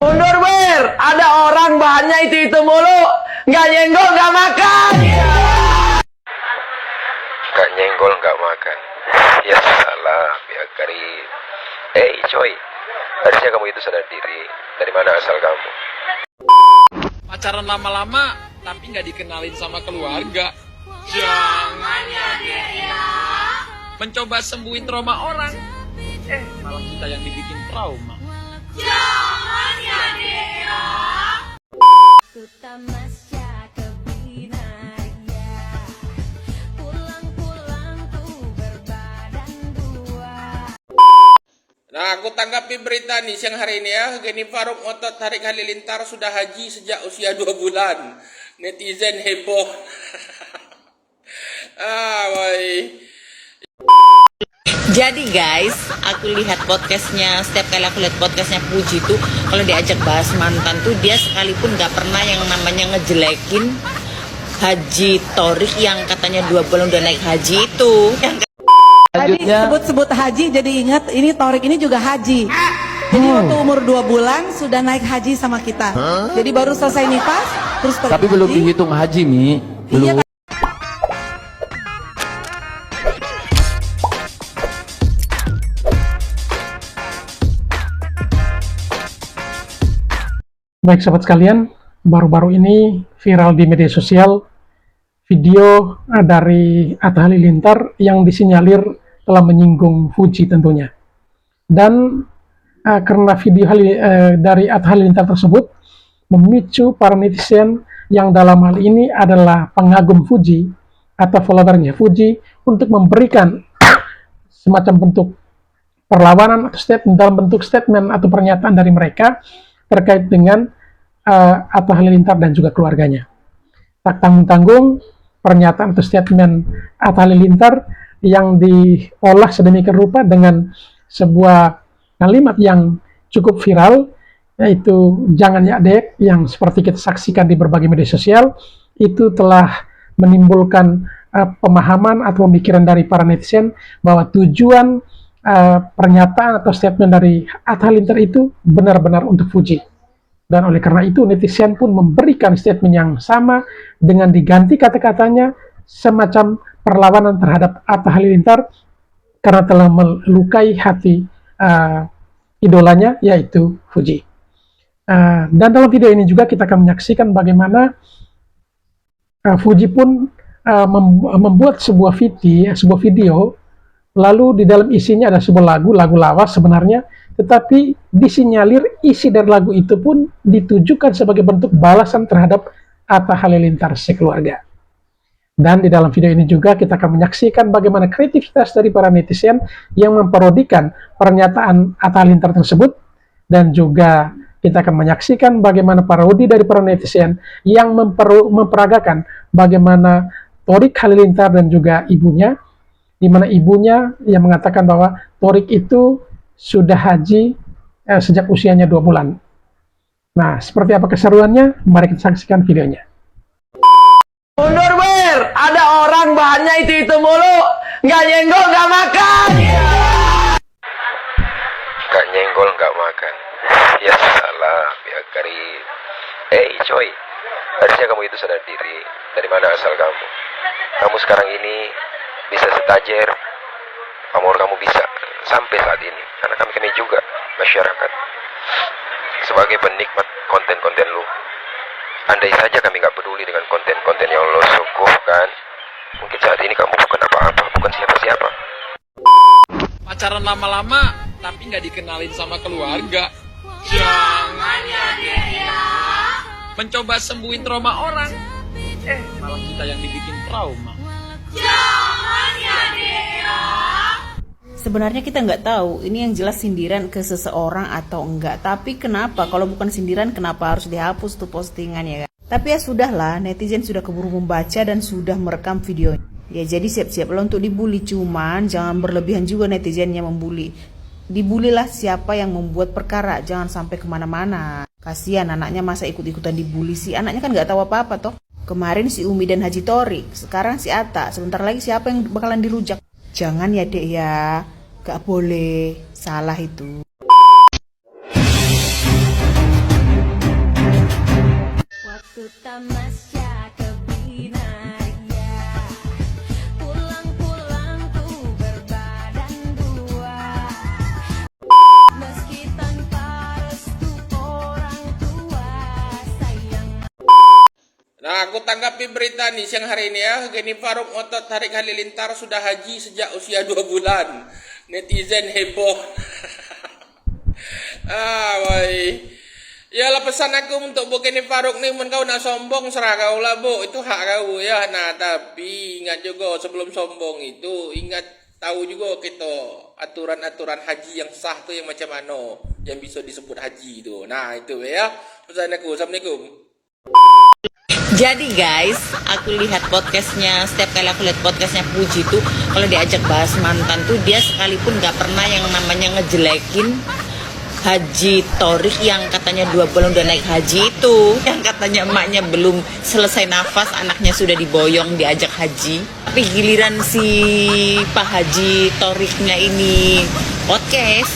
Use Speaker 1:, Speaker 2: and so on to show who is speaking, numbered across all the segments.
Speaker 1: Mundur Ber, ada orang bahannya itu mulu, nggak nyenggol nggak makan.
Speaker 2: Nggak nyenggol nggak makan. Ya salah, ya Karim. Hey coy, harusnya kamu itu sadar diri. Dari mana asal kamu?
Speaker 3: Pacaran lama-lama tapi nggak dikenalin sama keluarga. Jangan ya dek ya. Mencoba sembuhin trauma orang, malah kita yang dibikin trauma.
Speaker 4: Jangan ya dek ya.
Speaker 3: Nah, aku tanggapi berita nih siang hari ini ya. Geni Faruk otot Tarik Halilintar sudah haji sejak usia 2 bulan. Netizen heboh. Boy.
Speaker 5: Jadi guys, aku lihat podcastnya, setiap kali aku lihat podcastnya Puji tuh, kalau diajak bahas mantan tuh dia sekalipun gak pernah yang namanya ngejelekin Haji Thorik yang katanya 2 bulan udah naik haji itu.
Speaker 6: Tadi sebut-sebut haji jadi ingat ini Thorik ini juga haji. Jadi waktu umur 2 bulan sudah naik haji sama kita. Jadi baru selesai nifas terus pergi.
Speaker 7: Tapi belum dihitung haji, Mi. Belum.
Speaker 6: Iya.
Speaker 8: Baik sahabat sekalian, baru-baru ini viral di media sosial video dari Atta Halilintar yang disinyalir telah menyinggung Fuji tentunya. Dan karena video dari Atta Halilintar tersebut memicu para netizen yang dalam hal ini adalah pengagum Fuji atau followernya Fuji untuk memberikan semacam bentuk perlawanan atau statement dalam bentuk statement atau pernyataan dari mereka terkait dengan Atta Halilintar dan juga keluarganya. Tak tanggung-tanggung pernyataan atau statement Atta Halilintar yang diolah sedemikian rupa dengan sebuah kalimat yang cukup viral, yaitu jangan ya dek, yang seperti kita saksikan di berbagai media sosial, itu telah menimbulkan pemahaman atau pemikiran dari para netizen bahwa tujuan pernyataan atau statement dari Atta Halilintar itu benar-benar untuk Fuji. Dan oleh karena itu netizen pun memberikan statement yang sama dengan diganti kata-katanya semacam perlawanan terhadap Atta Halilintar karena telah melukai hati idolanya yaitu Fuji. Dan dalam video ini juga kita akan menyaksikan bagaimana Fuji pun membuat sebuah video, lalu di dalam isinya ada sebuah lagu lawas sebenarnya, tetapi disinyalir isi dari lagu itu pun ditujukan sebagai bentuk balasan terhadap Atta Halilintar sekeluarga. Dan di dalam video ini juga kita akan menyaksikan bagaimana kreativitas dari para netizen yang memparodikan pernyataan Atta Halilintar tersebut, dan juga kita akan menyaksikan bagaimana parodi dari para netizen yang memperagakan bagaimana Thorik Halilintar dan juga ibunya, di mana ibunya yang mengatakan bahwa Thorik itu sudah haji sejak usianya 2 bulan. Nah, seperti apa keseruannya? Mari kita saksikan videonya.
Speaker 1: Mundur Ber, ada orang bahannya itu mulu, nggak nyenggol nggak makan.
Speaker 2: Nggak nyenggol nggak makan. Ya salah, ya Karim. Hey coy, harusnya kamu itu sadar diri. Dari mana asal kamu? Kamu sekarang ini bisa setajir pamor kamu bisa sampai saat ini karena kami juga masyarakat sebagai penikmat konten-konten lu. Andai saja kami nggak peduli dengan konten-konten yang lo suguhkan, mungkin saat ini kamu bukan apa-apa, bukan siapa-siapa.
Speaker 3: Pacaran lama-lama tapi nggak dikenalin sama keluarga. Jangan ya dek ya. Mencoba sembuhin trauma orang, malah kita yang dibikin trauma.
Speaker 4: Jangan ya dek ya.
Speaker 5: Sebenarnya kita nggak tahu ini yang jelas sindiran ke seseorang atau enggak. Tapi kenapa kalau bukan sindiran kenapa harus dihapus tuh postingan ya kan? Tapi ya sudahlah, netizen sudah keburu membaca dan sudah merekam videonya. Ya jadi siap-siap lo untuk dibully, cuman jangan berlebihan juga netizennya membuli. Dibulilah siapa yang membuat perkara, jangan sampai kemana-mana. Kasihan anaknya masa ikut-ikutan dibully sih, anaknya kan nggak tahu apa-apa toh. Kemarin si Umi dan Haji Thorik, sekarang si Atta, sebentar lagi siapa yang bakalan dirujak? Jangan ya dek ya, gak boleh, salah itu.
Speaker 3: Nah, aku tanggapi berita nih siang hari ini ya. Geni Faruk otot Tarik Halilintar sudah haji sejak usia 2 bulan. Netizen heboh. Boy. Ya lah pesan aku untuk Bu Geni Faruk nih, mun kau nak sombong serah kau lah Bu, itu hak kau ya. Nah, tapi ingat juga sebelum sombong itu, ingat tahu juga kita aturan-aturan haji yang sah tuh yang macam mana, yang bisa disebut haji itu. Nah, itu ya. Pesan aku. Assalamualaikum.
Speaker 9: Jadi guys, aku lihat podcastnya, setiap kali aku lihat podcastnya Puji tuh, kalau diajak bahas mantan tuh dia sekalipun gak pernah yang namanya ngejelekin Haji Thorik yang katanya 2 bulan udah naik haji itu, yang katanya emaknya belum selesai nafas, anaknya sudah diboyong diajak haji. Tapi giliran si Pak Haji Thoriknya ini podcast,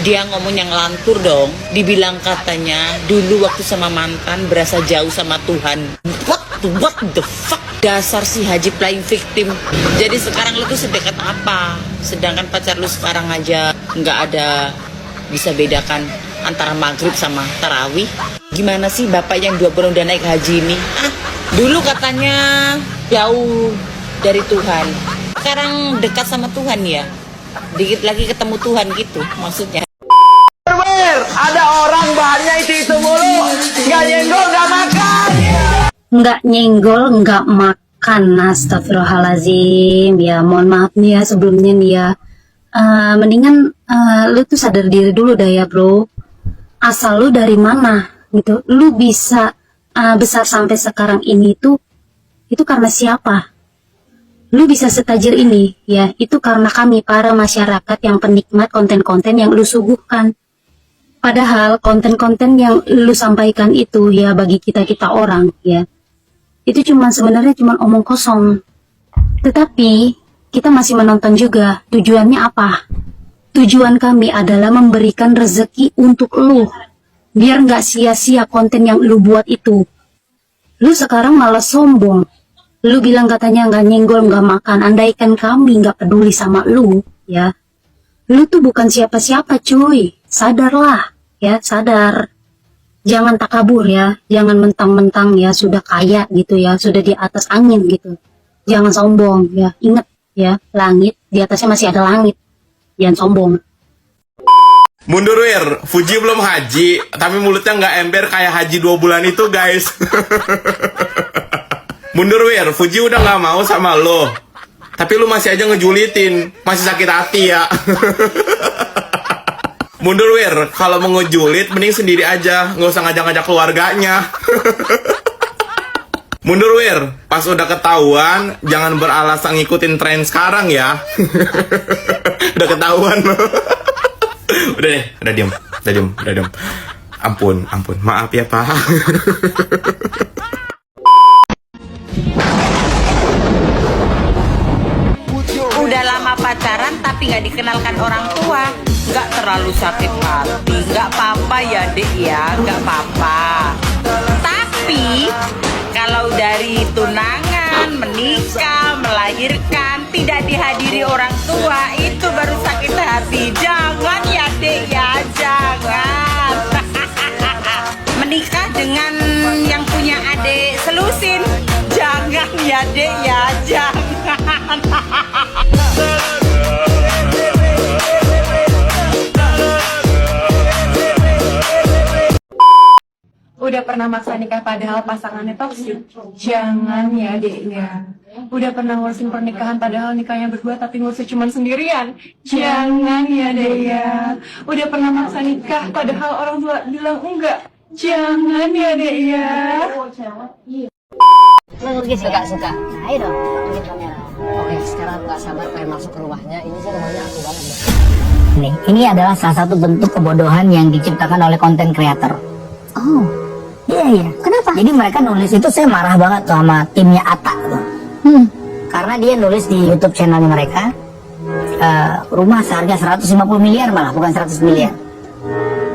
Speaker 9: dia ngomong yang lantur dong. Dibilang katanya dulu waktu sama mantan berasa jauh sama Tuhan. What the fuck? Dasar si Haji playing victim. Jadi sekarang lu tuh sedekat apa? Sedangkan pacar lu sekarang aja nggak ada bisa bedakan antara maghrib sama tarawih. Gimana sih bapak yang 2 bulan udah naik haji ini? Dulu katanya jauh dari Tuhan, sekarang dekat sama Tuhan ya. Dikit lagi ketemu Tuhan gitu maksudnya.
Speaker 1: Ada orang bahannya itu mulu, nggak nyenggol, nggak makan.
Speaker 10: Nggak nyenggol, nggak makan. Astagfirullahaladzim. Ya mohon maaf nih ya sebelumnya nih ya. Mendingan lu tuh sadar diri dulu dah ya bro. Asal lu dari mana gitu. Lu bisa besar sampai sekarang ini tuh itu karena siapa? Lu bisa setajir ini ya, itu karena kami para masyarakat yang penikmat konten-konten yang lu suguhkan. Padahal konten-konten yang lu sampaikan itu ya bagi kita-kita orang ya, itu sebenarnya cuma omong kosong. Tetapi kita masih menonton juga. Tujuannya apa? Tujuan kami adalah memberikan rezeki untuk lu, biar nggak sia-sia konten yang lu buat itu. Lu sekarang malah sombong. Lu bilang katanya nggak nyenggol, nggak makan. Andaikan kami nggak peduli sama lu ya, lu tuh bukan siapa-siapa cuy. Sadarlah ya, sadar. Jangan takabur ya, jangan mentang-mentang ya sudah kaya gitu ya, sudah di atas angin gitu. Jangan sombong ya, ingat ya, langit di atasnya masih ada langit. Jangan sombong.
Speaker 11: Mundur Wir, Fuji belum haji, tapi mulutnya nggak ember kayak haji 2 bulan itu guys. Mundur Wir, Fuji udah nggak mau sama lo, tapi lu masih aja ngejulitin, masih sakit hati ya. Mundur Wir, kalau mau ngejulit mending sendiri aja, nggak usah ngajak-ngajak keluarganya. Mundur Wir, pas udah ketahuan jangan beralasan ngikutin tren sekarang ya. Udah ketahuan loh. Udah deh, udah diem. Ampun, maaf ya Pak.
Speaker 9: Udah lama pacaran tapi nggak dikenalkan orang tua, nggak terlalu sakit hati, nggak apa-apa ya dek ya, nggak apa-apa. Tapi kalau dari tunangan, menikah, melahirkan tidak dihadiri orang tua, itu baru sakit hati. Jangan ya dek ya, jangan. Menikah dengan yang punya adik selusin, jangan ya dek ya, jangan.
Speaker 12: Udah pernah maksa nikah padahal pasangannya toksik? Jangan ya dek ya. Udah pernah ngurusin pernikahan padahal nikahnya berdua tapi ngurusin cuma sendirian? Jangan ya dek ya. Udah pernah maksa nikah padahal orang tua bilang enggak? Jangan ya dek ya.
Speaker 10: Suka. Nah, ayo dong, tunjukin kamera. Oke, sekarang aku gak sabar pengen masuk ke rumahnya. Ini sih rumahnya aku banget. Nih, ini adalah salah satu bentuk kebodohan yang diciptakan oleh konten kreator. Oh, iya. Kenapa? Jadi mereka nulis itu, saya marah banget tuh sama timnya Atta tuh. Karena dia nulis di YouTube channelnya mereka, rumah seharga 150 miliar malah, bukan 100 miliar.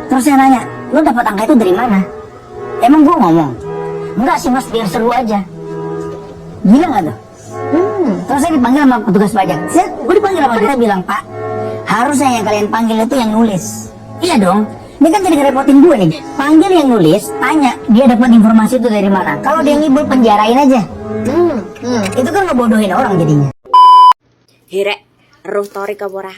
Speaker 10: Terus saya nanya, lu dapat angka itu dari mana? Emang gua ngomong? Enggak sih mas, biar seru aja. Gila gak tuh? Terus saya dipanggil sama petugas pajak. Gue dipanggil sama dia bilang, Pak, harusnya yang kalian panggil itu yang nulis. Iya dong, Ini kan jadi ngerepotin gue nih. Panggil yang nulis, tanya dia dapat informasi itu dari mana. Kalau dia ngibul, penjarain aja. Itu kan ngebodohin orang jadinya.
Speaker 13: Hirek, roh Torik apa ora?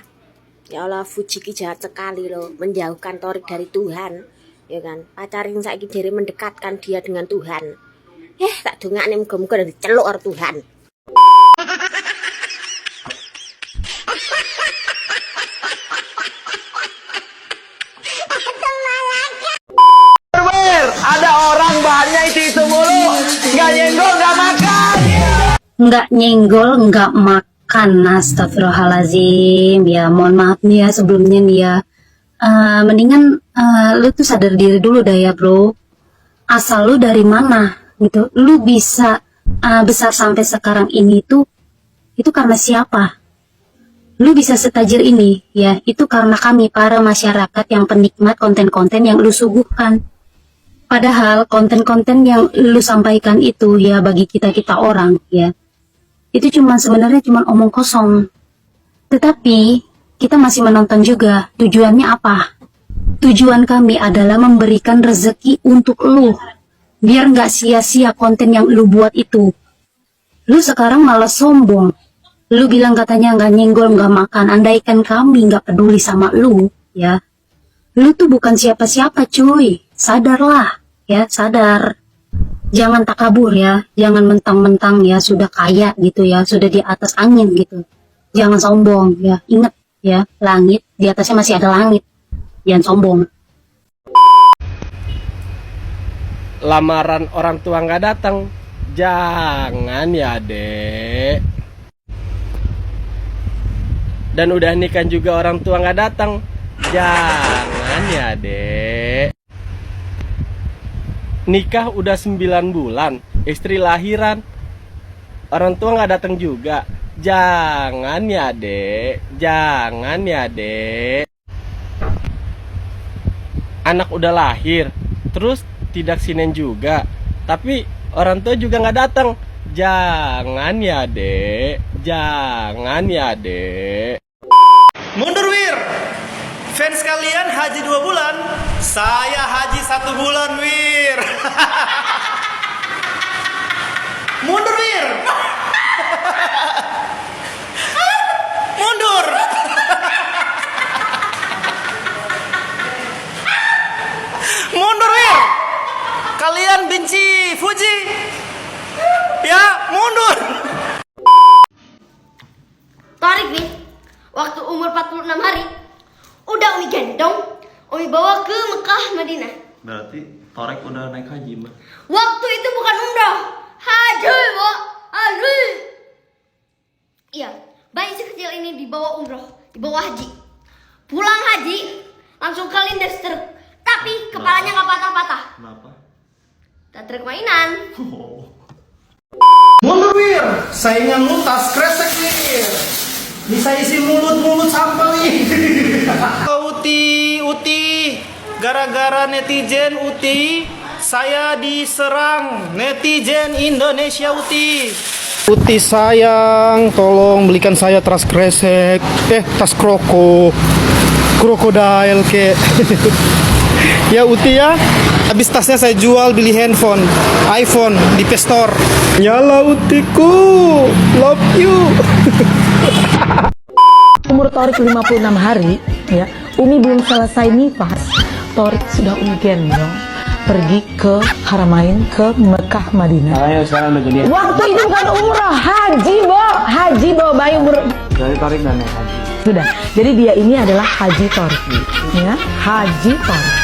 Speaker 13: Ya Allah, Fuji ki jahat sekali loh, menjauhkan Torik dari Tuhan. Ya kan, pacarin saiki jere mendekatkan dia dengan Tuhan. Tak dongakne muga-muga diceluk karo Tuhan.
Speaker 1: Ada orang bahannya itu mulu, nggak nyenggol nggak makan.
Speaker 10: Nggak nyenggol nggak makan. Astagfirullahaladzim. Ya mohon maaf nih ya sebelumnya nih ya. Mendingan lu tuh sadar diri dulu dah ya bro. Asal lu dari mana gitu. Lu bisa besar sampai sekarang ini tuh itu karena siapa? Lu bisa setajir ini ya, itu karena kami para masyarakat yang penikmat konten-konten yang lu suguhkan. Padahal konten-konten yang lu sampaikan itu ya bagi kita-kita orang ya, itu sebenarnya cuma omong kosong. Tetapi kita masih menonton juga. Tujuannya apa? Tujuan kami adalah memberikan rezeki untuk lu, biar nggak sia-sia konten yang lu buat itu. Lu sekarang malah sombong. Lu bilang katanya nggak nyenggol nggak makan. Andaikan kami nggak peduli sama lu ya, lu tuh bukan siapa-siapa cuy. Sadarlah ya, sadar. Jangan takabur ya, jangan mentang-mentang ya sudah kaya gitu ya, sudah di atas angin gitu. Jangan sombong ya, ingat ya, langit di atasnya masih ada langit. Jangan sombong.
Speaker 14: Lamaran orang tua nggak datang, jangan ya dek. Dan udah nikah juga orang tua nggak datang, jangan ya dek. Nikah udah 9 bulan, istri lahiran, orang tua nggak datang juga, jangan ya dek, jangan ya dek. Anak udah lahir, terus tidak sinen juga, tapi orang tua juga nggak datang, jangan ya dek, jangan ya dek.
Speaker 15: Mundur Wir, fans kalian haji 2 bulan, saya haji 1 bulan Wir. Mundur Wir, mundur. Mundur Wir, kalian benci Fuji, ya mundur.
Speaker 16: Torik nih, waktu umur 46 hari, udah Umi gendong, Umi bawa ke Mekah Madinah.
Speaker 17: Berarti Torik udah naik haji, Mbak.
Speaker 16: Waktu itu bukan umrah, haji, Mbak. Haji. Iya, bayi sekecil ini dibawa umroh, dibawa haji. Pulang haji, langsung ke lindas truk. Tapi kepalanya nggak patah-patah.
Speaker 17: Kenapa?
Speaker 16: Dan truk mainan.
Speaker 15: Mundur Wir, saingan lu tas kresek Wir. Bisa isi mulut-mulut sampah nih. Uti, gara-gara netizen Uti, saya diserang netizen Indonesia Uti. Uti sayang, tolong belikan saya tas kresek, tas krokodil ke. Ya Uti ya, habis tasnya saya jual beli handphone, iPhone di Pestor. Nyala Utiku, love you.
Speaker 6: Umur Torik 56 hari, ya, Umi belum selesai nifas, Torik sudah Umi gendong pergi ke Haramain, ke Mekah Madinah.
Speaker 17: Ayo sekarang udah jadi.
Speaker 6: Waktu itu bukan umrah, haji bawa bayi umur.
Speaker 17: Jadi Torik dan naik haji.
Speaker 6: Sudah, jadi dia ini adalah Haji Torik, ya, Haji Torik.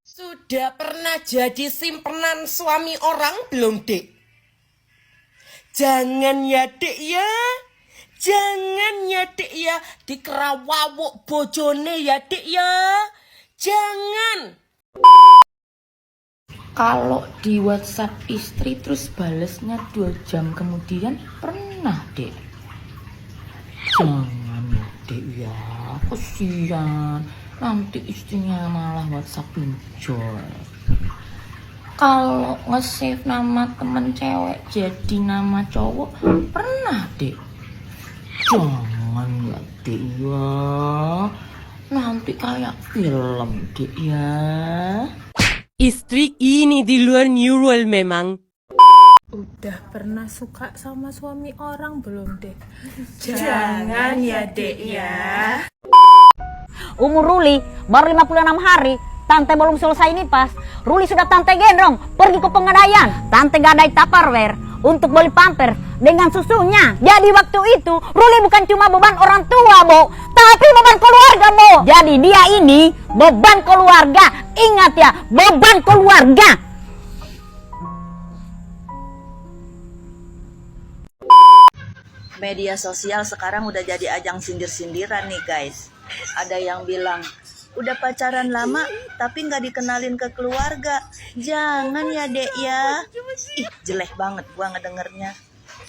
Speaker 18: Sudah pernah jadi simpenan suami orang belum, Dek? Jangan ya, Dek ya. Jangan ya, Dek ya. Dikerawawuk bojone ya, Dek ya. Jangan.
Speaker 19: Kalau di WhatsApp istri terus balesnya 2 jam kemudian pernah, Dek? Jangan ya, Dek ya. Kesian. Nanti istrinya malah WhatsApp pinjol. Kalau nge-save nama temen cewek jadi nama cowok pernah, Dek? Jangan Jangan ya dek ya. Nanti kayak film dek ya.
Speaker 18: Istri ini di luar neural memang.
Speaker 12: Udah pernah suka sama suami orang belum, Dek? Jangan ya, Dek ya.
Speaker 20: Umur Ruli baru 56 hari. Tante belum selesai nifas. Ruli sudah tante gendong pergi ke Pegadaian. Tante gadai Tupperware untuk beli pamper dengan susunya. Jadi waktu itu Ruli bukan cuma beban orang tua, Bo, tapi beban keluarga, Bo. Jadi dia ini beban keluarga. Ingat ya, beban keluarga.
Speaker 21: Media sosial sekarang udah jadi ajang sindir-sindiran nih guys. Ada yang bilang, udah pacaran lama tapi nggak dikenalin ke keluarga. Jangan ya dek ya. Ih, jelek banget gua ngedengernya.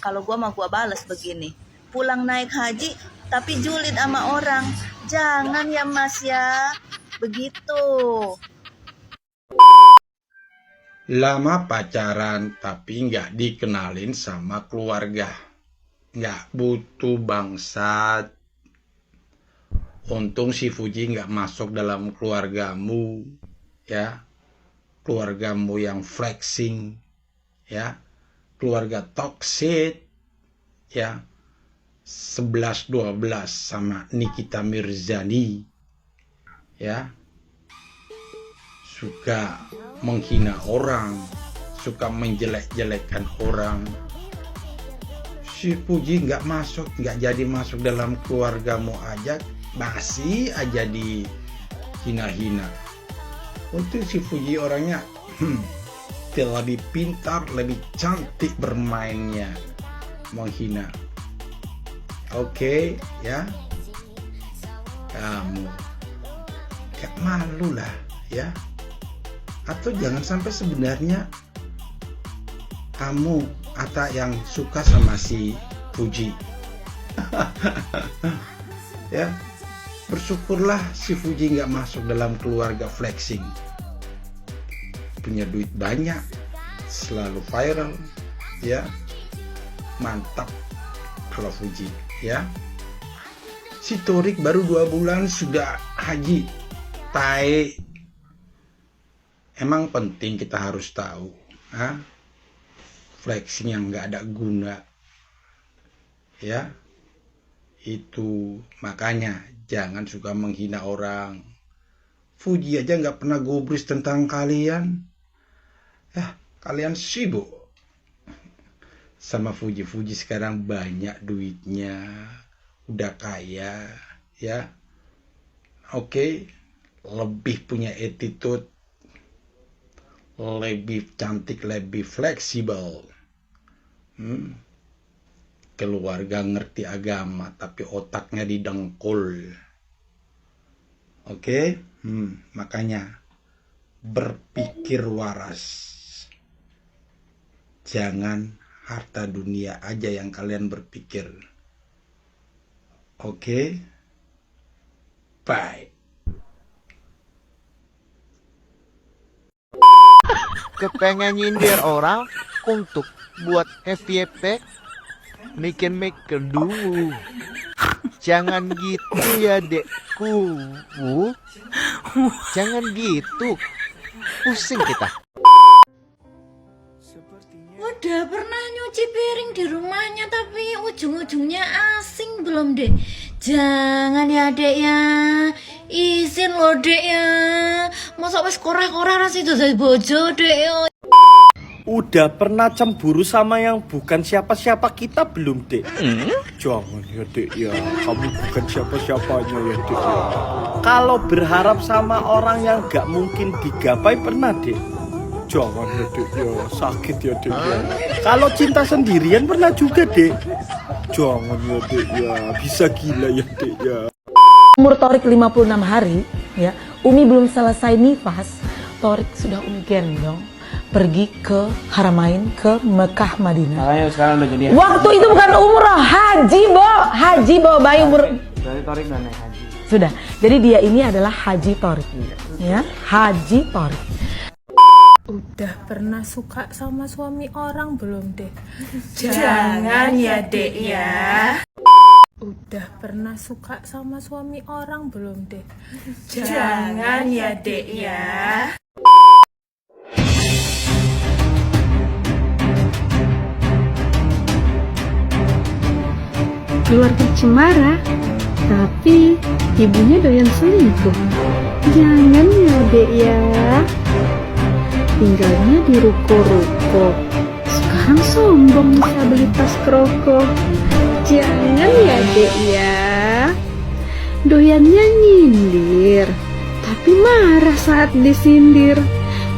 Speaker 21: Kalau gua mah gua bales begini. Pulang naik haji tapi julid sama orang. Jangan ya mas ya. Begitu.
Speaker 22: Lama pacaran tapi nggak dikenalin sama keluarga. Nggak butuh bangsat. Untung si Fuji nggak masuk dalam keluargamu, ya. Keluargamu yang flexing, ya. Keluarga toxic, ya. 11-12 sama Nikita Mirzani, ya. Suka menghina orang, suka menjelek-jelekkan orang. Si Puji nggak jadi masuk dalam keluargamu aja, masih aja dihina-hina. Untuk si Fuji orangnya lebih pintar, lebih cantik bermainnya, menghina. Oke, ya. Kamu gak malu lah, ya. Atau jangan sampai sebenarnya kamu atau yang suka sama si Fuji. Ya, bersyukurlah si Fuji nggak masuk dalam keluarga flexing. Punya duit banyak, selalu viral, ya. Mantap kalau Fuji, ya. Si Torik baru 2 bulan sudah haji. Tai. Emang penting kita harus tahu, ha? Flexing yang nggak ada guna, ya. Itu makanya jangan suka menghina orang. Fuji aja nggak pernah gubris tentang kalian. Ya, kalian sibuk sama Fuji. Fuji sekarang banyak duitnya, udah kaya, ya. Oke, lebih punya attitude, lebih cantik, lebih fleksibel. Keluarga ngerti agama tapi otaknya didengkul. Oke? Makanya berpikir waras. Jangan harta dunia aja yang kalian berpikir. Oke? Bye.
Speaker 23: Kepengen nyindir orang untuk buat FYP, mikir-mikir dulu. Jangan gitu ya dekku. Jangan gitu, pusing kita.
Speaker 24: Udah pernah nyuci piring di rumahnya tapi ujung-ujungnya asing belum dek? Jangan ya dek ya, izin loh dek ya. Masa wes korah-korah ras itu dari bojo dek ya.
Speaker 14: Udah pernah cemburu sama yang bukan siapa-siapa kita belum dek? Jangan ya dek ya, kamu bukan siapa-siapanya ya dek ya. Kalau berharap sama orang yang gak mungkin digapai pernah dek? Jangan ya dek ya, sakit ya dek ya. Kalau cinta sendirian pernah juga dek? Jangan ya dek ya, bisa gila ya dek ya.
Speaker 6: Umur Torik 56 hari, ya, Umi belum selesai nifas, Torik sudah Umi gendong pergi ke Haramain, ke Mekah Madinah.
Speaker 17: Makanya sekarang udah jadi.
Speaker 6: Waktu itu bukan umroh, haji Bo, bayi umur.
Speaker 17: Dari Torik udah naik haji.
Speaker 6: Sudah, jadi dia ini adalah Haji Torik, ya, Haji Torik.
Speaker 12: Udah pernah suka sama suami orang belum, Dek? Jangan ya, Dek ya.
Speaker 2: Udah pernah suka sama suami orang belum, Dek?
Speaker 12: Jangan ya, Dek ya.
Speaker 4: Keluarga cemara, tapi ibunya doyan selingkuh. Jangan ya, Dek ya. Tinggalnya di ruko-ruko. Sekarang sombong bisa beli tas kroko. Jangan ya, Dek ya. Doyannya nyindir, tapi marah saat disindir.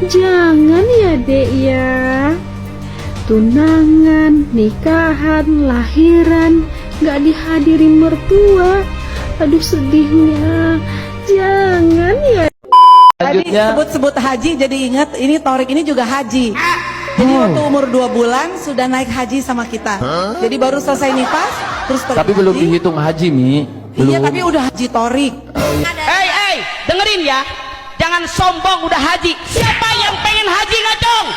Speaker 4: Jangan ya, Dek ya. Tunangan, nikahan, lahiran gak dihadiri mertua. Aduh sedihnya. Jangan ya.
Speaker 6: Tadi sebut-sebut haji jadi ingat ini Torik ini juga haji. Jadi waktu umur 2 bulan sudah naik haji sama kita. Jadi baru selesai nifas terus pergi.
Speaker 1: Tapi belum dihitung haji, Mi. Belum.
Speaker 6: Iya, tapi udah haji Torik.
Speaker 18: Hei, dengerin ya. Jangan sombong udah haji. Siapa yang pengen haji ngacong?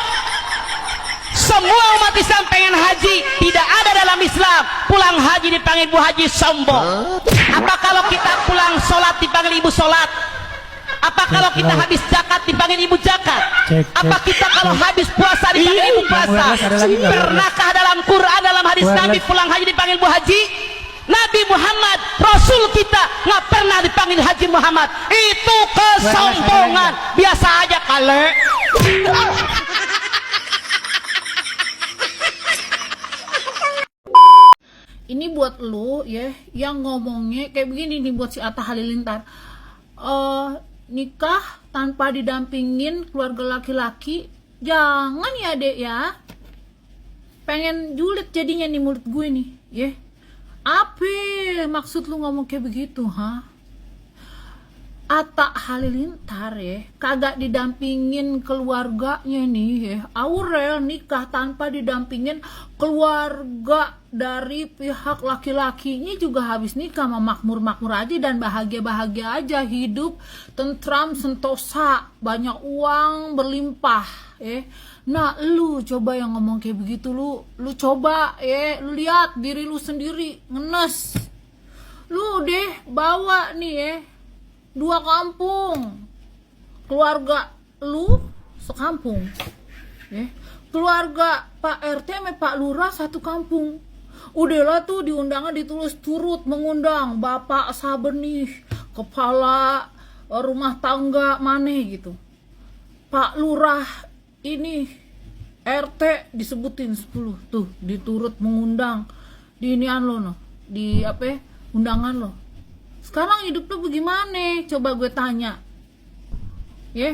Speaker 18: Semua umat Islam pengen haji. Tidak ada dalam Islam pulang haji dipanggil Bu Haji sombong. Apa kalau kita pulang sholat dipanggil Ibu sholat? Apa kalau kita habis zakat dipanggil Ibu zakat? Apa kita kalau habis puasa dipanggil Ibu puasa? Pernahkah dalam Quran, dalam hadis Nabi pulang haji dipanggil Bu Haji? Nabi Muhammad, Rasul kita nggak pernah dipanggil Haji Muhammad. Itu kesombongan. Biasa aja kale.
Speaker 2: Ini buat lu ya, yang ngomongnya kayak begini nih buat si Atta Halilintar. Nikah tanpa didampingin keluarga laki-laki, jangan ya, Dek ya. Pengen julid jadinya nih mulut gue nih, ya. Apa maksud lu ngomong kayak begitu, ha? Atta Halilintar ya, kagak didampingin keluarganya nih ya. Aurel nikah tanpa didampingin keluarga dari pihak laki-lakinya juga habis nikah sama makmur-makmur aja dan bahagia-bahagia aja, hidup tentram sentosa, banyak uang berlimpah ya. Nah, lu coba yang ngomong kayak begitu, lu coba ya, lu lihat diri lu sendiri ngenes. Lu deh bawa nih ya 2 kampung, keluarga lu sekampung ya. Keluarga Pak RT sama Pak Lurah 1 kampung. Udahlah tuh di undangan ditulis turut mengundang Bapak Sabenih, kepala rumah tangga maneh gitu. Pak Lurah ini RT disebutin 10 tuh diturut mengundang di inian lo no, di apa undangan lo. Sekarang hidup lo bagaimana? Coba gue tanya. Ya.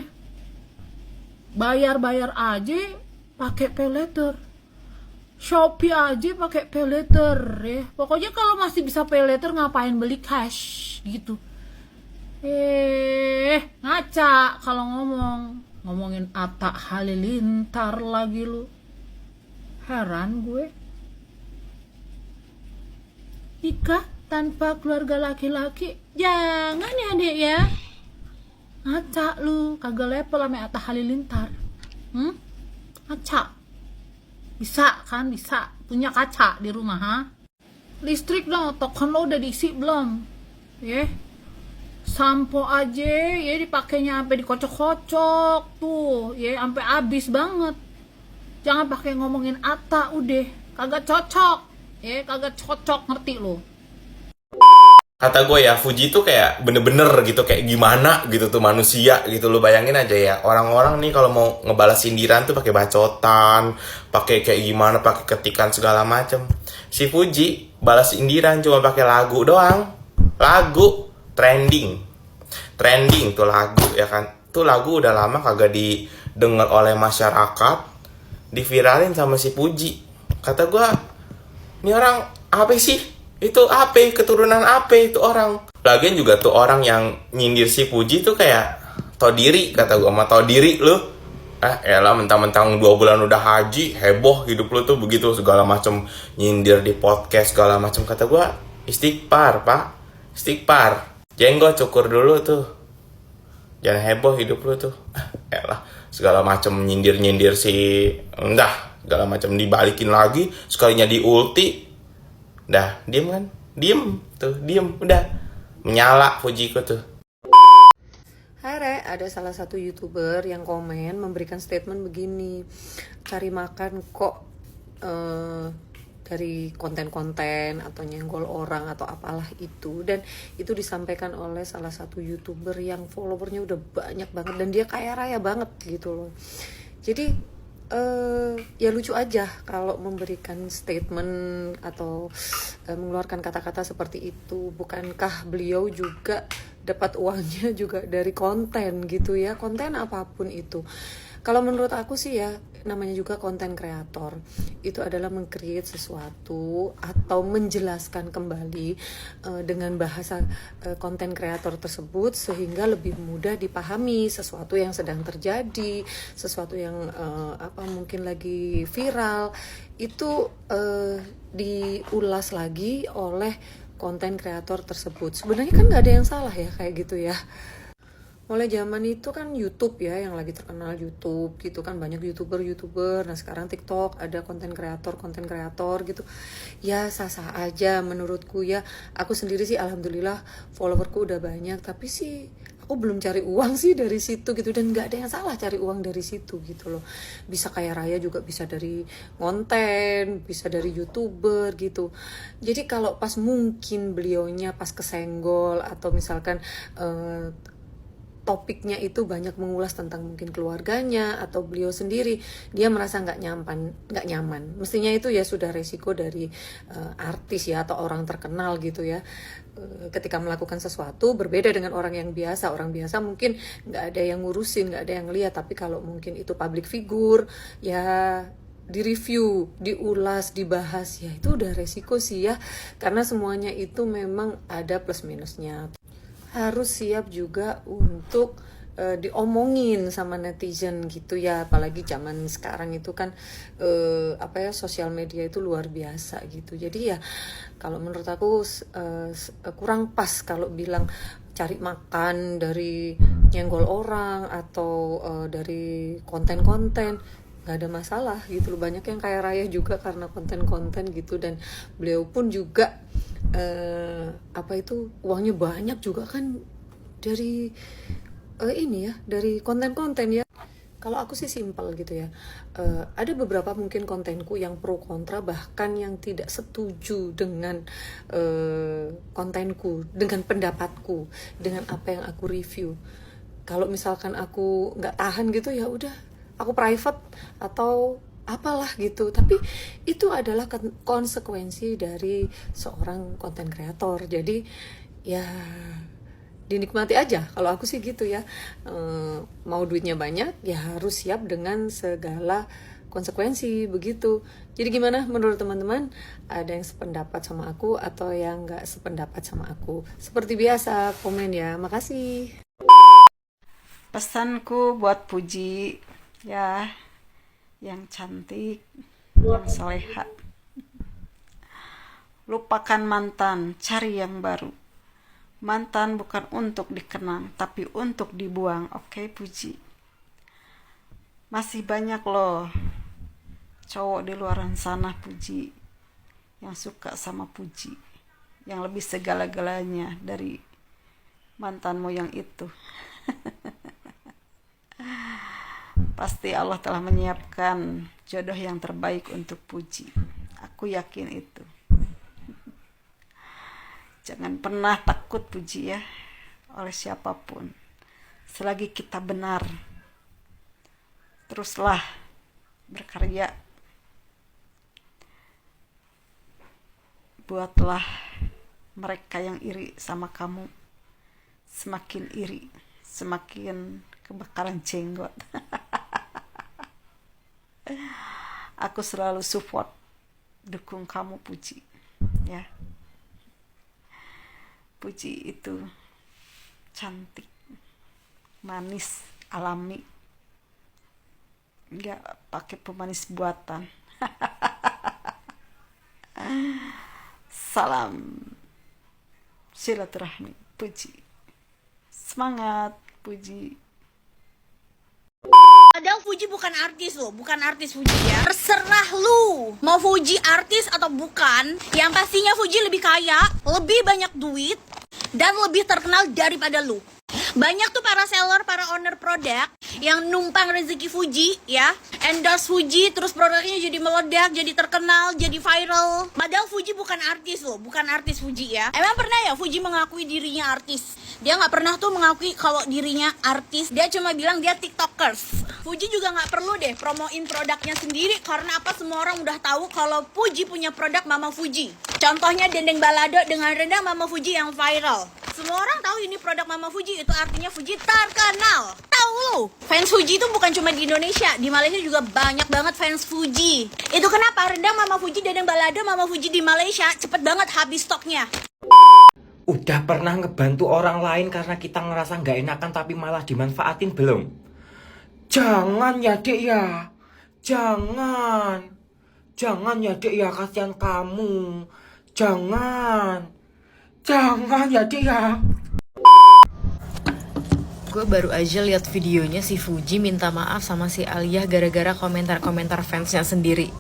Speaker 2: Bayar-bayar aja pakai pay later. Shopee aja pakai pay later ya. Pokoknya kalau masih bisa pay later ngapain beli cash gitu. Ngaca kalau ngomongin Atta Halilintar lagi lu. Heran gue. Nikah tanpa keluarga laki-laki, jangan ya, Dek ya. Ngaca lu, kagak level sama Atta Halilintar. Ngaca. Bisa kan, bisa. Punya kaca di rumah, ha? Listrik dong, token lo udah diisi belum? Ya. Sampo aja ya dipakainya sampai dikocok-kocok tuh, ya sampai habis banget. Jangan pakai ngomongin Atta udah, kagak cocok. Ya, kagak cocok, ngerti lo.
Speaker 11: Kata gue ya, Fuji tuh kayak bener-bener gitu, kayak gimana gitu tuh manusia gitu. Lu bayangin aja ya, orang-orang nih kalau mau ngebalas sindiran tuh pakai bacotan, pakai kayak gimana, pakai ketikan segala macem. Si Fuji balas sindiran cuma pakai lagu doang. Lagu trending tuh lagu ya kan. Tuh lagu udah lama kagak didengar oleh masyarakat, diviralin sama si Fuji. Kata gue, ini orang apa sih? Itu apa? Keturunan apa itu orang? Lagian juga tuh orang yang nyindir si Fuji tuh kayak tau diri, kata gue sama tau diri lu. Elah mentang-mentang 2 bulan udah haji, heboh hidup lu tuh begitu segala macem nyindir di podcast segala macem. Kata gue, istighfar pak, istighfar. Jenggot cukur dulu tuh. Jangan heboh hidup lu tuh. Elah segala macem nyindir-nyindir si segala macam dibalikin lagi, sekalinya di ulti. Dah, diem kan? diem udah menyala pujiku tuh.
Speaker 3: Hai Re, ada salah satu YouTuber yang komen memberikan statement begini, cari makan kok dari konten-konten atau nyenggol orang atau apalah itu, dan itu disampaikan oleh salah satu YouTuber yang followernya udah banyak banget dan dia kaya raya banget gitu loh. Jadi ya lucu aja kalau memberikan statement atau mengeluarkan kata-kata seperti itu. Bukankah beliau juga dapat uangnya juga dari konten gitu ya, konten apapun itu. Kalau menurut aku sih ya, namanya juga konten kreator, itu adalah meng-create sesuatu atau menjelaskan kembali dengan bahasa konten kreator tersebut sehingga lebih mudah dipahami sesuatu yang sedang terjadi, sesuatu yang mungkin lagi viral, itu diulas lagi oleh konten kreator tersebut. Sebenarnya kan nggak ada yang salah ya kayak gitu ya. Mulai zaman itu kan YouTube ya, yang lagi terkenal YouTube gitu kan, banyak YouTuber. Nah sekarang TikTok ada konten kreator gitu. Ya sah-sah aja menurutku ya. Aku sendiri sih alhamdulillah followerku udah banyak, tapi sih aku belum cari uang sih dari situ gitu, dan nggak ada yang salah cari uang dari situ gitu loh. Bisa kaya raya juga bisa dari konten, bisa dari YouTuber gitu. Jadi kalau pas mungkin beliaunya pas kesenggol atau misalkan topiknya itu banyak mengulas tentang mungkin keluarganya atau beliau sendiri, dia merasa nggak nyaman. Mestinya itu ya sudah resiko dari artis ya atau orang terkenal gitu ya. Ketika melakukan sesuatu berbeda dengan orang yang biasa. Orang biasa mungkin nggak ada yang ngurusin, nggak ada yang lihat. Tapi kalau mungkin itu public figure ya, direview, diulas, dibahas, ya itu udah resiko sih ya. Karena semuanya itu memang ada plus minusnya. Harus siap juga untuk diomongin sama netizen gitu ya, apalagi zaman sekarang itu kan sosial media itu luar biasa gitu. Jadi ya kalau menurut aku kurang pas kalau bilang cari makan dari nyenggol orang atau dari konten-konten. Nggak ada masalah gitu loh, banyak yang kaya raya juga karena konten-konten gitu, dan beliau pun juga uangnya banyak juga kan dari dari konten-konten ya. Kalau aku sih simpel gitu ya, ada beberapa mungkin kontenku yang pro kontra, bahkan yang tidak setuju dengan kontenku, dengan pendapatku, dengan apa yang aku review. Kalau misalkan aku nggak tahan gitu ya udah, aku private atau apalah gitu. Tapi itu adalah konsekuensi dari seorang konten kreator. Jadi ya dinikmati aja kalau aku sih gitu ya. Mau duitnya banyak ya harus siap dengan segala konsekuensi begitu. Jadi gimana menurut teman-teman? Ada yang sependapat sama aku atau yang nggak sependapat sama aku? Seperti biasa komen ya. Makasih.
Speaker 5: Pesanku buat Puji ya, yang cantik, yang soleha. Lupakan mantan, cari yang baru. Mantan bukan untuk dikenang, tapi untuk dibuang. Oke, Puji. Masih banyak loh cowok di luaran sana, Puji, yang suka sama Puji, yang lebih segala-galanya dari mantanmu yang itu. Pasti Allah telah menyiapkan jodoh yang terbaik untuk Puji. Aku yakin itu. Jangan pernah takut, Puji ya, oleh siapapun. Selagi kita benar, teruslah berkarya. Buatlah mereka yang iri sama kamu semakin iri, semakin kebakaran jenggot. Aku selalu support, dukung kamu, Puji ya. Puji itu cantik, manis, alami, nggak pakai pemanis buatan. Salam silaturahmi, Puji. Semangat, Puji.
Speaker 16: Kadang
Speaker 7: Fuji bukan artis loh, bukan artis Fuji ya. Terserah lu mau Fuji artis atau bukan. Yang pastinya Fuji lebih kaya, lebih banyak duit, dan lebih terkenal daripada lu. Banyak tuh para seller, para owner produk yang numpang rezeki Fuji ya, endorse Fuji, terus produknya jadi meledak, jadi terkenal, jadi viral. Padahal Fuji bukan artis loh, bukan artis Fuji ya. Emang pernah ya Fuji mengakui dirinya artis? Dia nggak pernah tuh mengakui kalau dirinya artis. Dia cuma bilang dia tiktokers. Fuji juga nggak perlu deh promoin produknya sendiri, karena apa, semua orang udah tahu kalau Fuji punya produk Mama Fuji. Contohnya dendeng balado dengan rendang Mama Fuji yang viral. Semua orang tahu ini produk Mama Fuji, itu artinya Fuji terkenal. Tahu lu, fans Fuji itu bukan cuma di Indonesia, di Malaysia juga banyak banget fans Fuji. Itu kenapa rendang Mama Fuji, dendeng balado Mama Fuji di Malaysia cepet banget habis stoknya.
Speaker 8: Udah pernah ngebantu orang lain karena kita ngerasa nggak enakan tapi malah dimanfaatin belum? Jangan ya dek ya, jangan ya dek ya, kasihan kamu. Jangan ya dek ya.
Speaker 9: Gue baru aja lihat videonya si Fuji minta maaf sama si Aliyah gara-gara komentar-komentar fansnya sendiri.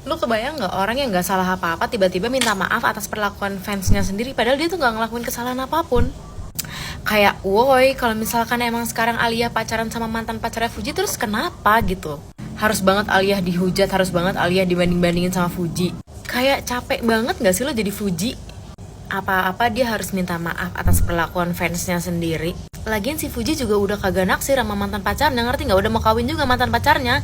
Speaker 9: Lu kebayang nggak orang yang nggak salah apa-apa tiba-tiba minta maaf atas perlakuan fansnya sendiri, padahal dia tuh nggak ngelakuin kesalahan apapun. Kayak, woi, kalau misalkan emang sekarang Aliyah pacaran sama mantan pacarnya Fuji, terus kenapa gitu? Harus banget Aliyah dihujat, harus banget Aliyah dibanding-bandingin sama Fuji. Kayak capek banget nggak sih lo jadi Fuji? Apa-apa dia harus minta maaf atas perlakuan fansnya sendiri. Lagian si Fuji juga udah kagak naksir sama mantan pacarnya, ngerti nggak? Udah mau kawin juga mantan pacarnya.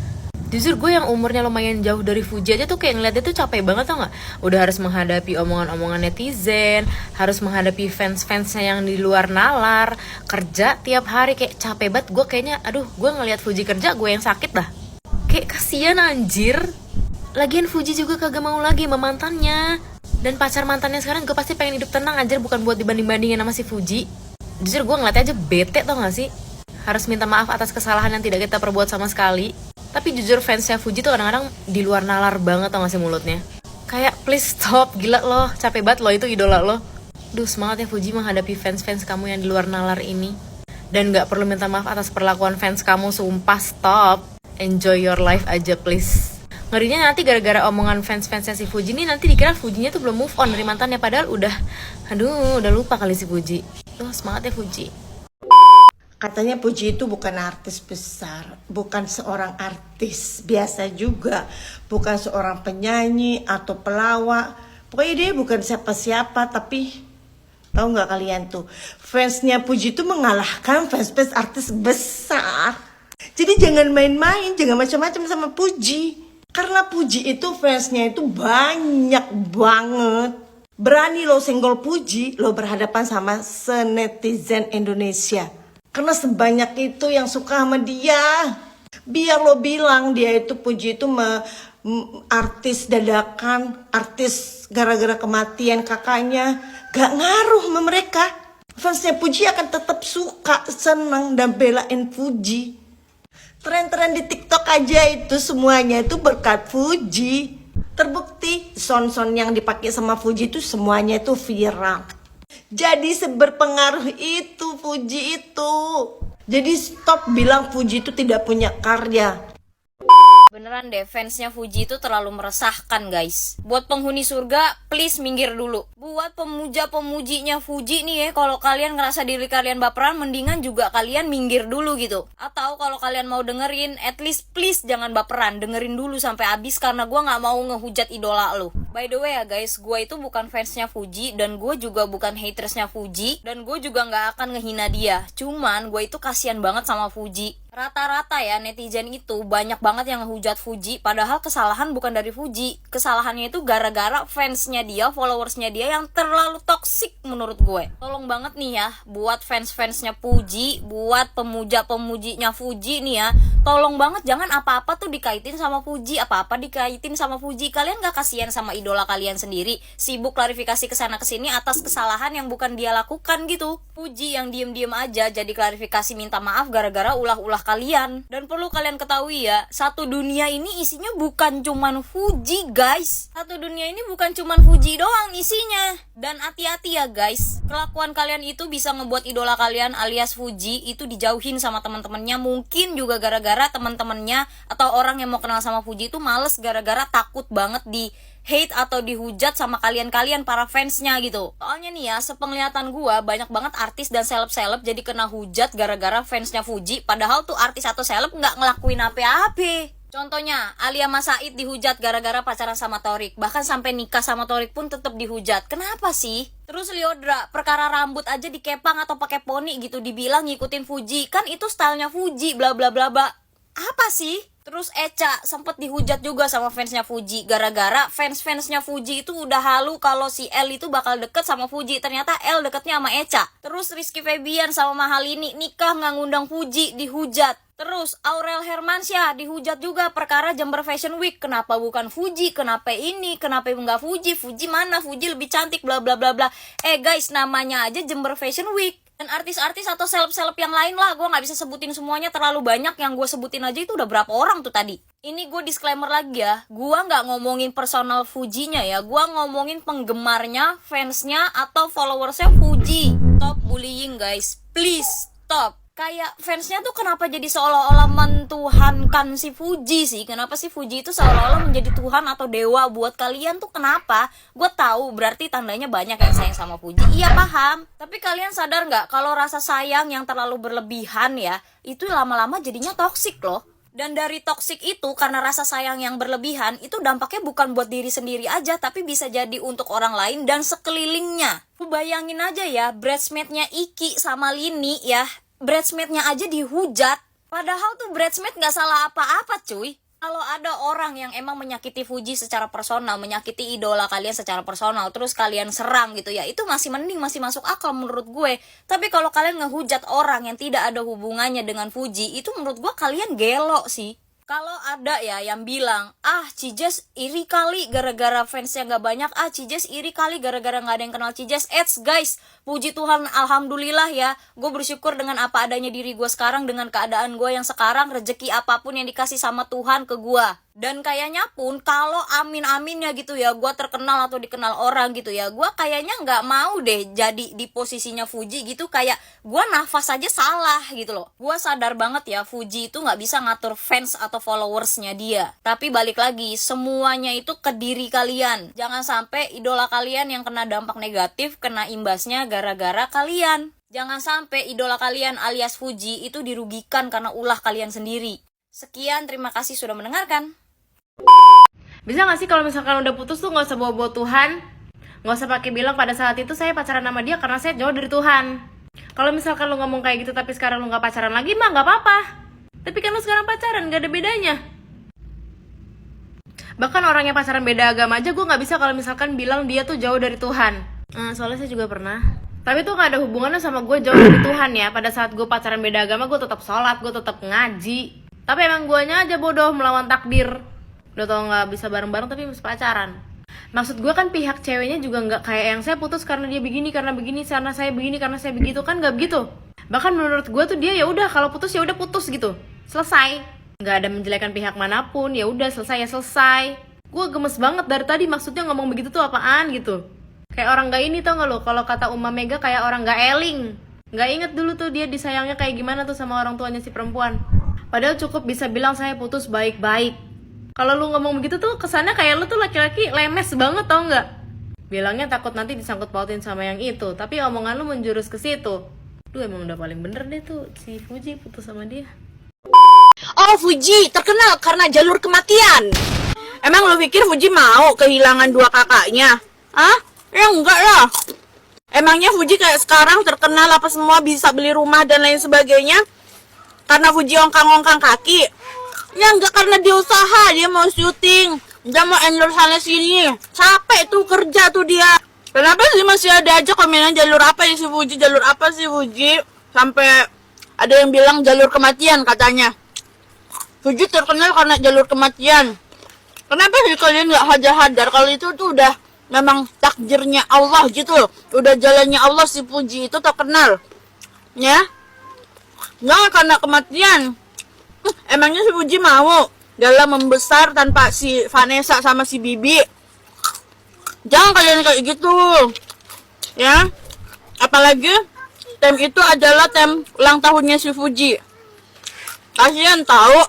Speaker 9: Jujur gue yang umurnya lumayan jauh dari Fuji aja tuh kayak ngeliatnya tuh capek banget, tau gak? Udah harus menghadapi omongan-omongan netizen, harus menghadapi fans-fansnya yang di luar nalar, kerja tiap hari kayak capek banget. Gue kayaknya, aduh, gue ngeliat Fuji kerja gue yang sakit dah. Kayak kasian anjir. Lagian Fuji juga kagak mau lagi sama mantannya. Dan pacar mantannya sekarang gue pasti pengen hidup tenang anjir, bukan buat dibanding-bandingin sama si Fuji. Jujur gue ngeliatnya aja bete, tau gak sih? Harus minta maaf atas kesalahan yang tidak kita perbuat sama sekali. Tapi jujur fansnya Fuji tuh kadang-kadang di luar nalar banget, tau gak sih mulutnya. Kayak please stop, gila loh, capek banget loh, itu idola lo. Duh, semangat ya Fuji menghadapi fans-fans kamu yang di luar nalar ini. Dan gak perlu minta maaf atas perlakuan fans kamu, sumpah stop. Enjoy your life aja please. Ngerinya nanti gara-gara omongan fans-fansnya si Fuji nih, nanti dikira Fujinya tuh belum move on dari mantannya, padahal udah lupa kali si Fuji. Tuh semangat ya Fuji.
Speaker 13: Katanya Fuji itu bukan artis besar, bukan seorang artis biasa juga, bukan seorang penyanyi atau pelawak. Pokoknya dia bukan siapa-siapa, tapi tahu nggak kalian tuh, fansnya Fuji itu mengalahkan fans-fans artis besar. Jadi jangan main-main, jangan macam-macam sama Fuji. Karena Fuji itu fansnya itu banyak banget. Berani lo senggol Fuji, lo berhadapan sama senetizen Indonesia. Karena sebanyak itu yang suka sama dia. Biar lo bilang dia itu Fuji itu artis dadakan, artis gara-gara kematian kakaknya, gak ngaruh sama mereka. Fansnya Fuji akan tetap suka, senang, dan belain Fuji. Tren-tren di TikTok aja itu semuanya itu berkat Fuji. Terbukti son-son yang dipakai sama Fuji itu semuanya itu viral. Jadi seberpengaruh itu Fuji itu. Jadi stop bilang Fuji itu tidak punya karya.
Speaker 25: Beneran deh, fansnya Fuji itu terlalu meresahkan guys. Buat penghuni surga, please minggir dulu. Buat pemuja-pemujinya Fuji nih ya, kalau kalian ngerasa diri kalian baperan, mendingan juga kalian minggir dulu gitu. Atau kalau kalian mau dengerin, at least please jangan baperan, dengerin dulu sampai habis, karena gue gak mau ngehujat idola lu. By the way ya guys, gue itu bukan fansnya Fuji, dan gue juga bukan hatersnya Fuji, dan gue juga gak akan ngehina dia. Cuman gue itu kasihan banget sama Fuji. Rata-rata ya netizen itu banyak banget yang ngehujat Fuji, padahal kesalahan bukan dari Fuji. Kesalahannya itu gara-gara fansnya dia, followersnya dia yang terlalu toksik menurut gue. Tolong banget nih ya, buat fans-fansnya Fuji, buat pemuja-pemujinya Fuji nih ya, tolong banget jangan apa-apa tuh dikaitin sama Fuji, apa-apa dikaitin sama Fuji. Kalian gak kasihan sama idola kalian sendiri, sibuk klarifikasi kesana kesini atas kesalahan yang bukan dia lakukan gitu. Fuji yang diem-diem aja jadi klarifikasi minta maaf gara-gara ulah-ulah kalian. Dan perlu kalian ketahui ya, satu dunia ini isinya bukan cuman Fuji guys. Satu dunia ini bukan cuman Fuji doang isinya. Dan hati-hati ya guys, kelakuan kalian itu bisa ngebuat idola kalian alias Fuji itu dijauhin sama teman-temannya. Mungkin juga gara-gara teman-temannya atau orang yang mau kenal sama Fuji itu males gara-gara takut banget di hate atau dihujat sama kalian-kalian para fansnya gitu. Soalnya nih ya, sepenglihatan gua banyak banget artis dan seleb-seleb jadi kena hujat gara-gara fansnya Fuji, padahal tuh artis atau seleb nggak ngelakuin apa-apa. Contohnya, Alia Mas Said dihujat gara-gara pacaran sama Thorik. Bahkan sampai nikah sama Thorik pun tetap dihujat. Kenapa sih? Terus Lyodra, perkara rambut aja dikepang atau pakai poni gitu dibilang ngikutin Fuji. Kan itu stylenya Fuji, bla bla bla bla. Apa sih? Terus Echa sempet dihujat juga sama fansnya Fuji gara-gara fans-fansnya Fuji itu udah halu kalau si L itu bakal deket sama Fuji. Ternyata L deketnya sama Echa. Terus Rizky Febian sama Mahalini nikah nggak ngundang Fuji, dihujat. Terus Aurel Hermansyah dihujat juga perkara Jember Fashion Week. Kenapa bukan Fuji? Kenapa ini? Kenapa nggak Fuji? Fuji mana? Fuji lebih cantik bla bla bla bla. Guys, namanya aja Jember Fashion Week. Dan artis-artis atau seleb-seleb yang lain lah, gue gak bisa sebutin semuanya, terlalu banyak. Yang gue sebutin aja itu udah berapa orang tuh tadi. Ini gue disclaimer lagi ya, gue gak ngomongin personal Fujinya ya, gue ngomongin penggemarnya, fansnya, atau followersnya Fuji. Stop bullying guys, please stop. Kayak fansnya tuh kenapa jadi seolah-olah mentuhankan si Fuji sih? Kenapa sih Fuji itu seolah-olah menjadi Tuhan atau dewa buat kalian tuh kenapa? Gue tahu berarti tandanya banyak yang sayang sama Fuji. Iya paham. Tapi kalian sadar nggak kalau rasa sayang yang terlalu berlebihan ya, itu lama-lama jadinya toksik loh. Dan dari toksik itu karena rasa sayang yang berlebihan itu dampaknya bukan buat diri sendiri aja, tapi bisa jadi untuk orang lain dan sekelilingnya. Lu bayangin aja ya, bridesmaid-nya Iki sama Lini ya, bridesmaid-nya aja dihujat. Padahal tuh bridesmaid gak salah apa-apa cuy. Kalau ada orang yang emang menyakiti Fuji secara personal, menyakiti idola kalian secara personal, terus kalian serang gitu ya, itu masih mending, masih masuk akal menurut gue. Tapi kalau kalian ngehujat orang yang tidak ada hubungannya dengan Fuji, itu menurut gue kalian gelo sih. Kalau ada ya yang bilang, Cijes iri kali gara-gara fansnya gak banyak, Cijes iri kali gara-gara gak ada yang kenal Cijes. Guys, puji Tuhan, alhamdulillah ya, gue bersyukur dengan apa adanya diri gue sekarang, dengan keadaan gue yang sekarang, rezeki apapun yang dikasih sama Tuhan ke gue. Dan kayaknya pun kalau amin-aminnya gitu ya, gue terkenal atau dikenal orang gitu ya, gue kayaknya gak mau deh jadi di posisinya Fuji gitu. Kayak gue nafas aja salah gitu loh. Gue sadar banget ya, Fuji itu gak bisa ngatur fans atau followersnya dia. Tapi balik lagi, semuanya itu ke diri kalian. Jangan sampai idola kalian yang kena dampak negatif, kena imbasnya gara-gara kalian. Jangan sampai idola kalian alias Fuji itu dirugikan karena ulah kalian sendiri. Sekian, terima kasih sudah mendengarkan.
Speaker 9: Bisa gak sih kalau misalkan udah putus tuh gak usah bawa-bawa Tuhan? Gak usah pakai bilang pada saat itu saya pacaran sama dia karena saya jauh dari Tuhan. Kalau misalkan lu ngomong kayak gitu tapi sekarang lu gak pacaran lagi mah gak apa-apa. Tapi kan lu sekarang pacaran, gak ada bedanya. Bahkan orang yang pacaran beda agama aja gue gak bisa kalau misalkan bilang dia tuh jauh dari Tuhan. Soalnya saya juga pernah. Tapi tuh gak ada hubungannya sama gue jauh dari Tuhan ya. Pada saat gue pacaran beda agama gue tetap sholat, gue tetap ngaji. Tapi emang guanya aja bodoh melawan takdir. Udah tau gak bisa bareng-bareng tapi masih pacaran. Maksud gue kan pihak ceweknya juga gak kayak yang saya putus karena dia begini, karena begini, karena saya begini, karena saya begitu. Kan gak begitu. Bahkan menurut gue tuh dia ya udah kalau putus ya udah putus gitu. Selesai. Gak ada menjelekan pihak manapun. Ya udah selesai ya selesai. Gue gemes banget dari tadi maksudnya ngomong begitu tuh apaan gitu. Kayak orang gak ini tau gak lo. Kalau kata Uma Mega kayak orang gak eling. Gak inget dulu tuh dia disayangnya kayak gimana tuh sama orang tuanya si perempuan. Padahal cukup bisa bilang saya putus baik-baik. Kalau lu ngomong begitu tuh kesannya kayak lu tuh laki-laki lemes banget tau nggak? Bilangnya takut nanti disangkut pautin sama yang itu, tapi omongan lu menjurus ke situ. Lu emang udah paling bener deh tuh si Fuji putus sama dia.
Speaker 7: Oh, Fuji terkenal karena jalur kematian. Emang lu pikir Fuji mau kehilangan dua kakaknya? Ya enggak lah. Emangnya Fuji kayak sekarang terkenal apa semua bisa beli rumah dan lain sebagainya karena Fuji ongkang-ongkang kaki? Ya enggak, karena dia usaha, dia mau syuting, dia mau endorse sana sini. Capek tuh kerja tuh dia. Kenapa sih masih ada aja komenan jalur apa ya si Fuji, jalur apa sih Fuji? Sampai ada yang bilang jalur kematian katanya. Fuji terkenal karena jalur kematian. Kenapa sih kalian nggak hadar-hadar kalau itu tuh udah memang takdirnya Allah gitu loh. Udah jalannya Allah si Fuji itu terkenal. Ya? Jangan karena kematian. Emangnya si Fuji mau dalam membesar tanpa si Vanessa sama si Bibi? Jangan kalian kayak gitu. Ya. Apalagi tem itu adalah tem ulang tahunnya si Fuji. Kasian tahu.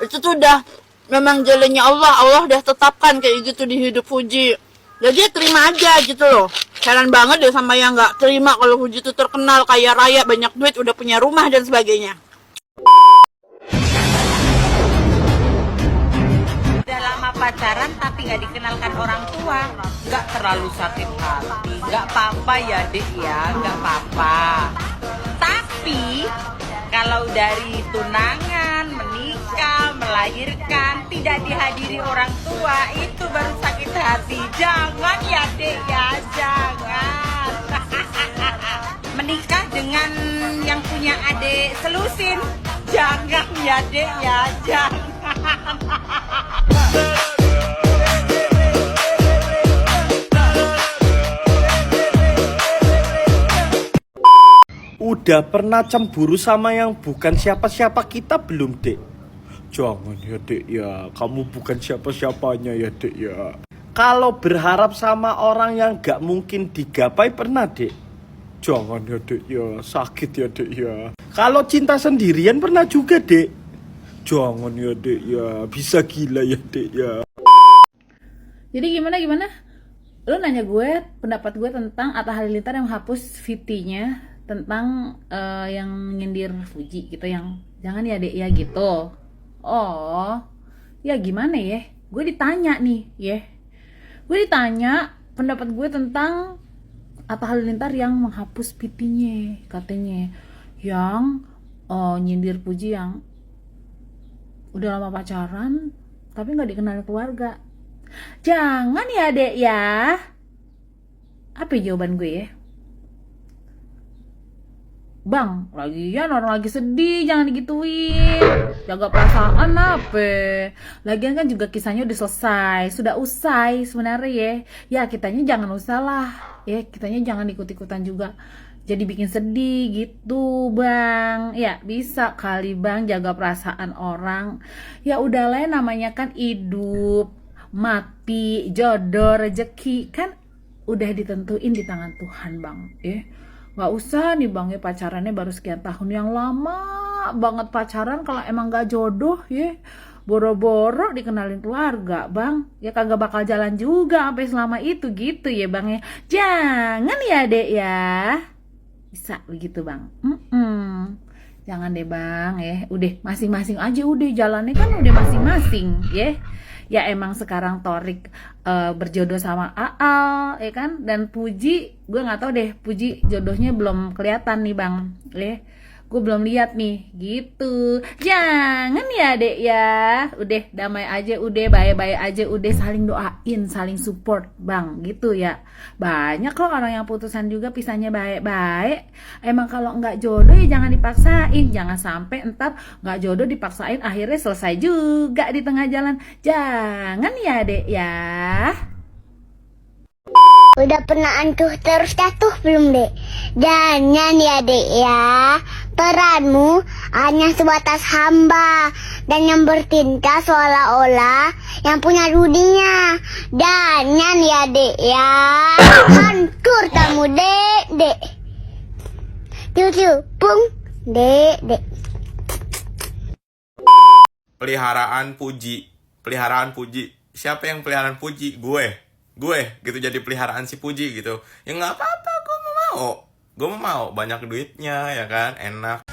Speaker 7: Itu tuh udah memang jalannya Allah. Allah udah tetapkan kayak gitu di hidup Fuji. Jadi terima aja gitu loh. Heran banget deh sama yang nggak terima kalau Fuji itu terkenal, kaya raya, banyak duit, udah punya rumah dan sebagainya.
Speaker 10: Udah lama pacaran tapi nggak dikenalkan orang tua, nggak terlalu sakit hati, nggak apa-apa ya dek ya, nggak apa-apa. Tapi kalau dari tunangan, menikah, melahirkan tidak dihadiri orang tua, itu baru sakit hati. Jangan ya dek ya, jangan. Menikah dengan yang punya adik selusin, jangan ya dek ya, jangan.
Speaker 14: Udah pernah cemburu sama yang bukan siapa-siapa kita belum, Dek? Jangan ya, Dek ya. Kamu bukan siapa-siapanya ya, Dek ya. Kalau berharap sama orang yang gak mungkin digapai pernah, Dek? Jangan ya, Dek ya. Sakit ya, Dek ya. Kalau cinta sendirian pernah juga, Dek? Jangan ya, Dek ya. Bisa gila ya, Dek ya.
Speaker 2: Jadi gimana? Lo nanya gue pendapat gue tentang Atta Halilintar yang hapus VT-nya tentang yang nyindir Fuji gitu, yang jangan ya dek ya gitu. Oh ya gimana ya, gue ditanya nih ya, gue ditanya pendapat gue tentang Atta Halilintar yang menghapus VT-nya, katanya yang nyindir Fuji yang udah lama pacaran tapi nggak dikenal keluarga. Jangan ya dek ya. Apa jawaban gue ya? Bang, lagian orang lagi sedih, jangan digituin. Jaga perasaan apa? Lagian kan juga kisahnya udah selesai, sudah usai sebenarnya ya. Ya kitanya jangan usah lah, ya kitanya jangan ikut-ikutan juga. Jadi bikin sedih gitu bang. Ya bisa kali bang jaga perasaan orang. Ya udahlah, namanya kan hidup, mati, jodoh, rezeki kan udah ditentuin di tangan Tuhan bang. Gak usah nih bang ya pacarannya baru sekian tahun, yang lama banget pacaran kalau emang gak jodoh ya boro-boro dikenalin keluarga bang, ya kagak bakal jalan juga sampai selama itu gitu ya bang ya. Jangan ya dek ya, bisa begitu bang. Jangan deh bang ya, udah masing-masing aja, udah jalannya kan udah masing-masing ya. Ya emang sekarang Thorik berjodoh sama Aal ya kan, dan Puji gue nggak tahu deh, Puji jodohnya belum kelihatan nih bang ya, gue belum lihat nih gitu. Jangan ya dek ya, udah damai aja, udah baik-baik aja, udah saling doain, saling support bang gitu ya. Banyak kok orang yang putusan juga pisahnya baik-baik. Emang kalau nggak jodoh ya jangan dipaksain, jangan sampai ntar nggak jodoh dipaksain akhirnya selesai juga di tengah jalan. Jangan ya dek ya.
Speaker 15: Udah pernah antuh terus jatuh belum dek? Jangan ya dek ya. Peranmu hanya sebatas hamba dan yang bertindak seolah-olah yang punya dunia. Jangan ya dek ya. Hancur kamu dek. Ciu pung dek.
Speaker 11: Peliharaan Puji. Siapa yang peliharaan Puji? Gue gitu, jadi peliharaan si Puji gitu. Ya nggak apa-apa, gue mau banyak duitnya ya kan, enak.